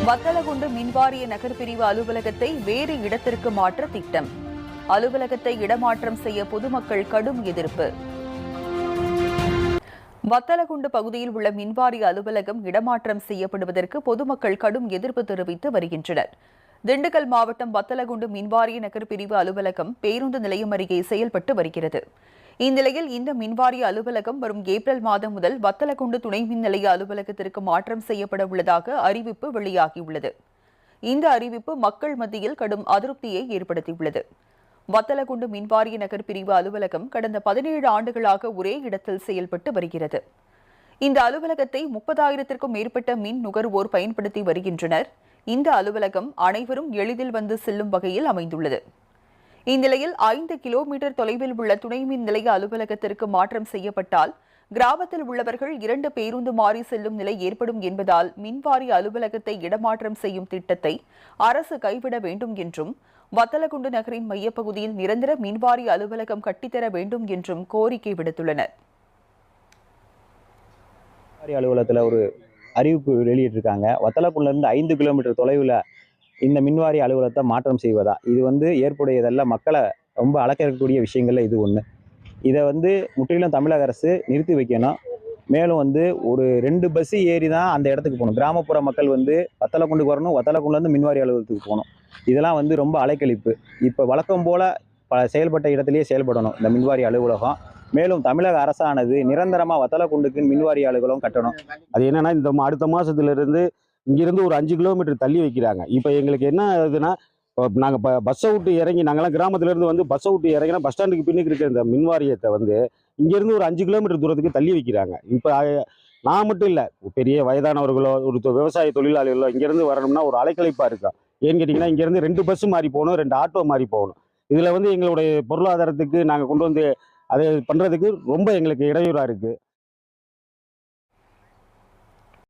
வத்தலகுண்டு மின்வாரிய நகர்பிரிவு அலுவலகத்தை வேறு இடத்திற்கு மாற்ற திட்டம். அலுவலகத்தை இடமாற்றம் செய்ய பொதுமக்கள் கடும் எதிர்ப்பு. வத்தலகுண்டு பகுதியில் உள்ள மின்வாரிய அலுவலகம் இடமாற்றம் செய்யப்படுவதற்கு பொதுமக்கள் கடும் எதிர்ப்பு தெரிவித்து வருகின்றனர். திண்டுக்கல் மாவட்டம் வத்தலகுண்டு மின்வாரிய நகர்பிரிவு அலுவலகம் பேருந்து நிலையம் அருகே செயல்பட்டு வருகிறது. இந்நிலையில் இந்த மின்வாரிய அலுவலகம் வரும் ஏப்ரல் மாதம் முதல் வத்தலகுண்டு துணை மின் நிலைய அலுவலகத்திற்கு மாற்றம் செய்யப்பட உள்ளதாக அறிவிப்பு வெளியாகியுள்ளது. இந்த அறிவிப்பு மக்கள் மத்தியில் கடும் அதிருப்தியை ஏற்படுத்தியுள்ளது. வத்தலகுண்டு மின்வாரிய நகர் பிரிவு அலுவலகம் கடந்த 17 ஆண்டுகளாக ஒரே இடத்தில் செயல்பட்டு வருகிறது. இந்த அலுவலகத்தை 30,000க்கும் மேற்பட்ட மின் நுகர்வோர் பயன்படுத்தி வருகின்றனர். இந்த அலுவலகம் அனைவரும் எளிதில் வந்து செல்லும் வகையில் அமைந்துள்ளது. இந்நிலையில் 5 கிலோமீட்டர் தொலைவில் உள்ள துணை மின் நிலைய அலுவலகத்திற்கு மாற்றம் செய்யப்பட்டால் கிராமத்தில் உள்ளவர்கள் 2 பேருந்து மாறி செல்லும் நிலை ஏற்படும் என்பதால் மின்வாரிய அலுவலகத்தை இடமாற்றம் செய்யும் திட்டத்தை அரசு கைவிட வேண்டும் என்றும், வத்தலகுண்டு நகரின் மையப்பகுதியில் நிரந்தர மின்வாரிய அலுவலகம் கட்டித்தர வேண்டும் என்றும் கோரிக்கை விடுத்துள்ளனர். அலுவலகத்தில் ஒரு அறிவிப்பு வெளியிட்டிருக்காங்க. வத்தலகுண்டிலிருந்து 5 கிலோமீட்டர் தொலைவில் இந்த மின்வாரிய அலுவலகத்தை மாற்றம் செய்வதா, இது ஏற்புடையதல்ல. மக்களை ரொம்ப அலக்கக்கூடிய விஷயங்கள்ல இது ஒன்று. இதை முற்றிலும் தமிழக அரசு நிறுத்தி வைக்கணும். மேலும் ஒரு 2 பஸ் ஏறி தான் அந்த இடத்துக்கு போகணும். கிராமப்புற மக்கள் வத்தலகுண்டுக்கு வரணும், வத்தலகுண்டுலேருந்து மின்வாரிய அலுவலகத்துக்கு போகணும். இதெல்லாம் ரொம்ப அலைக்கழிப்பு. இப்போ வழக்கம் போல செயல்பட்ட இடத்துலையே செயல்படணும் இந்த மின்வாரிய அலுவலகம். மேலும் தமிழக அரசானது நிரந்தரமாக வத்தலகுண்டுக்கு மின்வாரிய அலுவலகம் கட்டணும். அது என்னன்னா, இந்த அடுத்த மாதத்துலேருந்து இங்கிருந்து ஒரு 5 கிலோமீட்டர் தள்ளி வைக்கிறாங்க. இப்போ எங்களுக்கு என்ன ஆகுதுன்னா, நாங்கள் பஸ்ஸை விட்டு இறங்கி, நாங்கள்லாம் கிராமத்துலேருந்து பஸ்ஸை விட்டு இறங்கினா பஸ் ஸ்டாண்டுக்கு பின்னுக்கு இருக்கிற இந்த மின்வாரியத்தை இங்கேருந்து ஒரு 5 கிலோமீட்டர் தூரத்துக்கு தள்ளி வைக்கிறாங்க. இப்போ நான் மட்டும் இல்லை, பெரிய வயதானவர்களோ ஒரு விவசாய தொழிலாளிகளோ இங்கேருந்து வரணும்னா ஒரு அலைக்கழிப்பாக இருக்கா. ஏன்னு கேட்டிங்கன்னா, இங்கேருந்து 2 பஸ் மாறி போகணும், 2 ஆட்டோ மாறி போகணும். இதில் எங்களுடைய பொருளாதாரத்துக்கு நாங்கள் கொண்டு அதை பண்ணுறதுக்கு ரொம்ப எங்களுக்கு இடையூறாக இருக்குது.